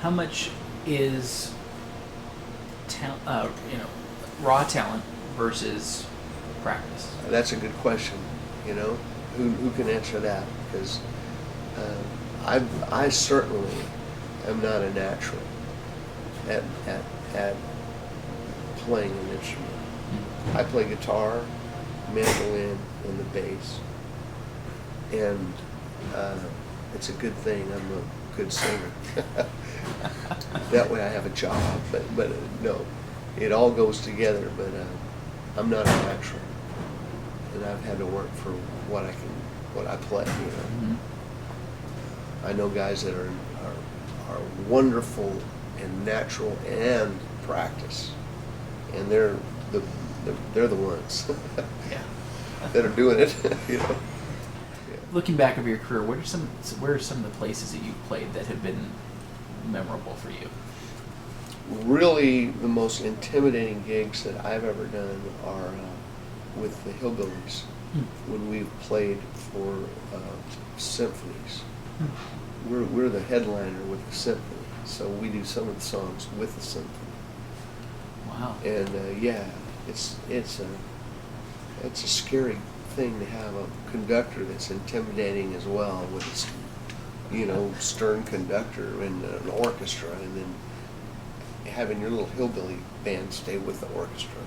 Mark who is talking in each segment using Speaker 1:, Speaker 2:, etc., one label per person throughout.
Speaker 1: How much is raw talent versus practice?
Speaker 2: That's a good question. You know, who can answer that? Because I certainly am not a natural at playing an instrument. I play guitar, mandolin, and the bass, and it's a good thing I'm a good singer. That way I have a job. But no, it all goes together. But I'm not a natural, and I've had to work for what I play. You know,
Speaker 1: Mm-hmm.
Speaker 2: I know guys that are wonderful and natural and practice, and they're the ones
Speaker 1: Yeah.
Speaker 2: that are doing it. You know. Yeah.
Speaker 1: Looking back over your career, where are some of the places that you've played that have been memorable for you?
Speaker 2: Really, the most intimidating gigs that I've ever done are with the Hillbillies, when we've played for symphonies. We're the headliner with the symphony, so we do some of the songs with the symphony.
Speaker 1: Wow.
Speaker 2: And yeah, it's a scary thing to have a conductor that's intimidating as well, with this, stern conductor and an orchestra, and then having your little hillbilly band stay with the orchestra.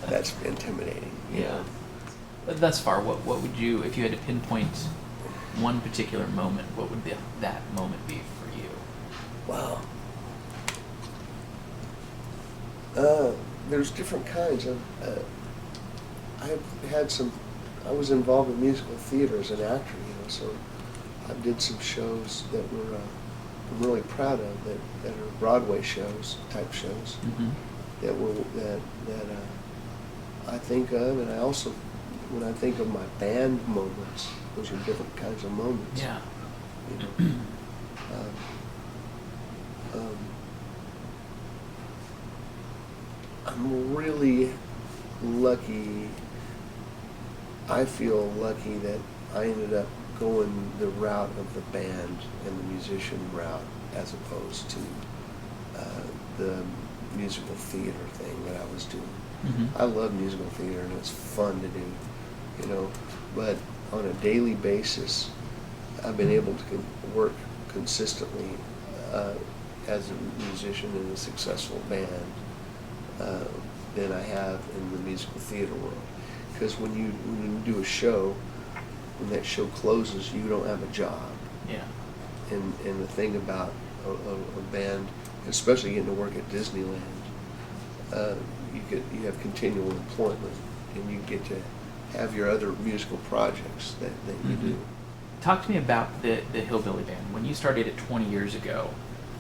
Speaker 2: That's intimidating.
Speaker 1: Yeah. But thus far, what would you, if you had to pinpoint one particular moment, what would that moment be for you?
Speaker 2: Wow. There's different kinds of. I was involved in musical theater as an actor, so I did some shows that I'm really proud of, that are Broadway type shows,
Speaker 1: Mm-hmm.
Speaker 2: that I think of, and I also, when I think of my band moments, those are different kinds of moments.
Speaker 1: Yeah.
Speaker 2: I'm really lucky. I feel lucky that I ended up going the route of the band and the musician route, as opposed to the musical theater thing that I was doing.
Speaker 1: Mm-hmm.
Speaker 2: I love musical theater, and it's fun to do, but on a daily basis, I've been able to work consistently as a musician in a successful band than I have in the musical theater world. Because when you do a show, when that show closes, you don't have a job.
Speaker 1: Yeah.
Speaker 2: And the thing about a band, especially getting to work at Disneyland, you have continual employment, and you get to have your other musical projects that you
Speaker 1: Mm-hmm.
Speaker 2: do.
Speaker 1: Talk to me about the Hillbilly Band. When you started it 20 years ago,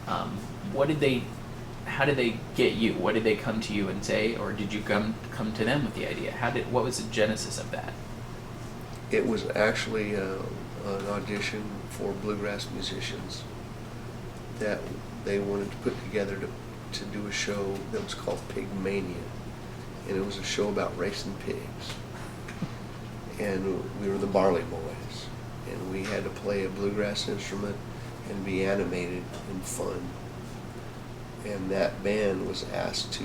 Speaker 1: how did they get you? What did they come to you and say, or did you come to them with the idea? What was the genesis of that?
Speaker 2: It was actually an audition for bluegrass musicians that they wanted to put together to do a show that was called Pigmania, and it was a show about racing pigs. And we were the Barley Boys, and we had to play a bluegrass instrument and be animated and fun. And that band was asked to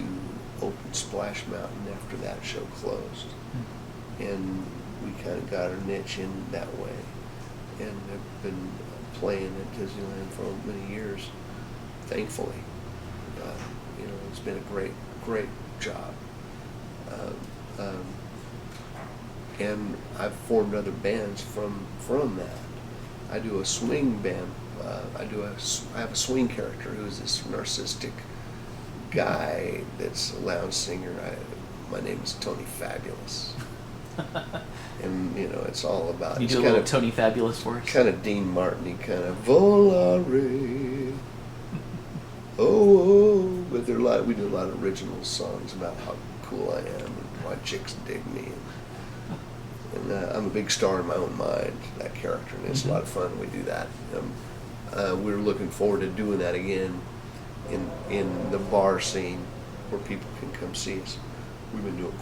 Speaker 2: open Splash Mountain after that show closed. And we kind of got our niche in that way, and have been playing at Disneyland for many years, thankfully. It's been a great job. And I've formed other bands from that. I do a swing band. I have a swing character who's this narcissistic guy that's a lounge singer. My name is Tony Fabulous. And it's all about.
Speaker 1: You do a little Tony Fabulous for us?
Speaker 2: Kind of Dean Martin-y, kind of volare. Oh, but we do a lot of original songs about how cool I am and why chicks dig me. And I'm a big star in my own mind, that character, and it's a lot of fun when we do that. We're looking forward to doing that again in the bar scene where people can come see us. We've been doing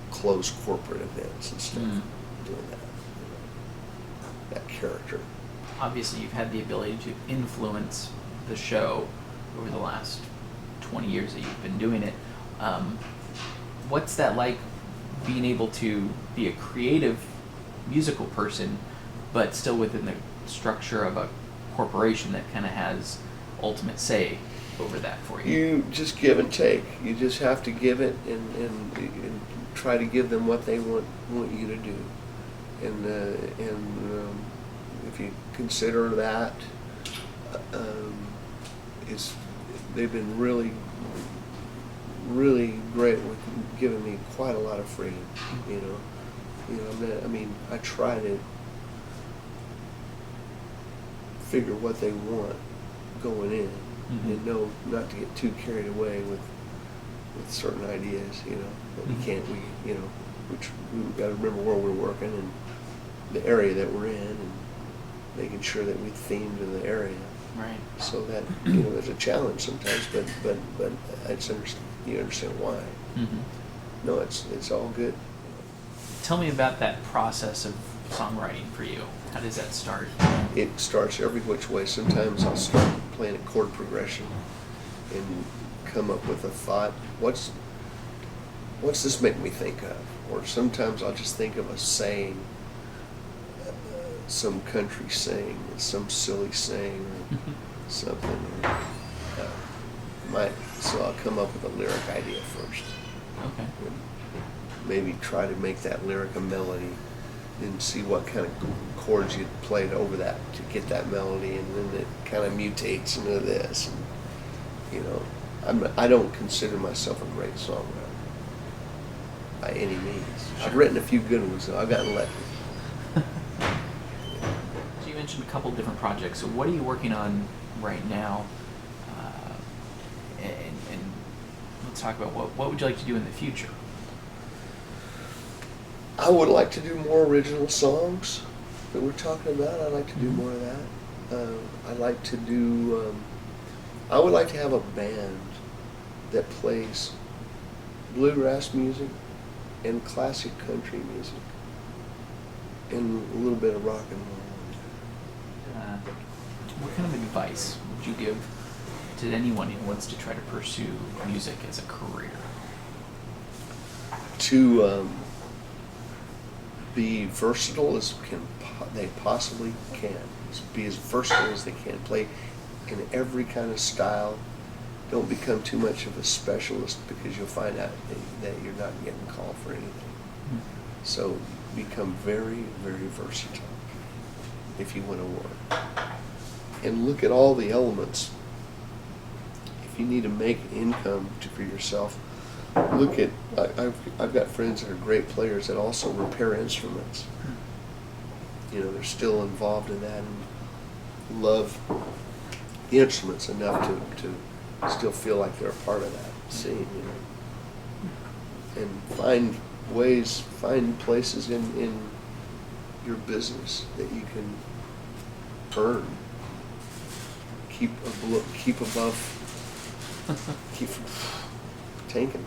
Speaker 2: closed corporate events and stuff, doing that character.
Speaker 1: Obviously, you've had the ability to influence the show over the last 20 years that you've been doing it. What's that like, being able to be a creative musical person, but still within the structure of a corporation that kind of has ultimate say over that for you?
Speaker 2: You just give and take. You just have to give it and try to give them what they want you to do. And if you consider that, they've been really great with giving me quite a lot of freedom. I mean, I try to figure what they want going in, and know not to get too carried away with certain ideas. But we can't. We got to remember where we're working and the area that we're in, and making sure that we theme to the area.
Speaker 1: Right.
Speaker 2: So that there's a challenge sometimes, but you understand why. No, it's all good.
Speaker 1: Tell me about that process of songwriting for you. How does that start?
Speaker 2: It starts every which way. Sometimes I'll start playing a chord progression and come up with a thought. What's this make me think of? Or sometimes I'll just think of a saying, some country saying, some silly saying, or something. So I'll come up with a lyric idea first.
Speaker 1: Okay.
Speaker 2: And maybe try to make that lyric a melody, and see what kind of chords you played over that to get that melody, and then it kind of mutates into this. And, I don't consider myself a great songwriter by any means. I've written a few good ones, though. I've gotten lucky.
Speaker 1: So you mentioned a couple different projects. So what are you working on right now? And let's talk about what would you like to do in the future?
Speaker 2: I would like to do more original songs that we're talking about. I'd like to do more of that. I'd like to do. I would like to have a band that plays bluegrass music and classic country music and a little bit of rock and roll.
Speaker 1: What kind of advice would you give to anyone who wants to try to pursue music as a career?
Speaker 2: To be versatile as they possibly can. Be as versatile as they can. Play in every kind of style. Don't become too much of a specialist, because you'll find out that you're not getting called for anything. So become very, very versatile if you want to work. And look at all the elements. If you need to make income for yourself, look at, I've got friends that are great players that also repair instruments. They're still involved in that and love the instruments enough to still feel like they're a part of that scene, And find places in your business that you can earn. Keep tanking.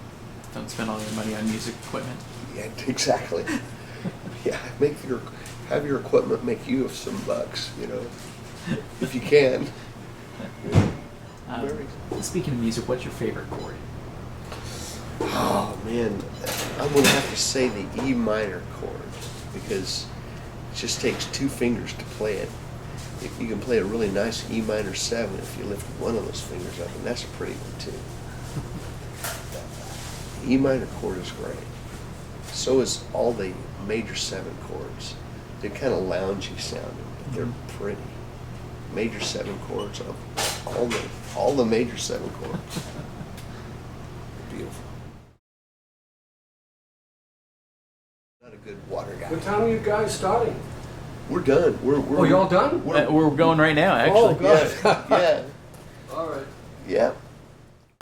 Speaker 1: Don't spend all your money on music equipment.
Speaker 2: Yeah, exactly. Yeah, have your equipment make you some bucks, if you can.
Speaker 1: Speaking of music, what's your favorite chord?
Speaker 2: Oh man, I'm gonna have to say the E minor chord, because it just takes 2 fingers to play it. If you can play a really nice E minor 7 if you lift one of those fingers up, and that's a pretty one too. The E minor chord is great. So is all the major 7 chords. They're kind of loungy sounding, but they're pretty. Major 7 chords of all the major 7 chords. Beautiful. Not a good water guy.
Speaker 3: What time are you guys starting?
Speaker 2: We're done. We're
Speaker 3: you all done?
Speaker 1: We're going right now, actually.
Speaker 3: Oh, good.
Speaker 2: Yeah.
Speaker 3: All right.
Speaker 2: Yeah.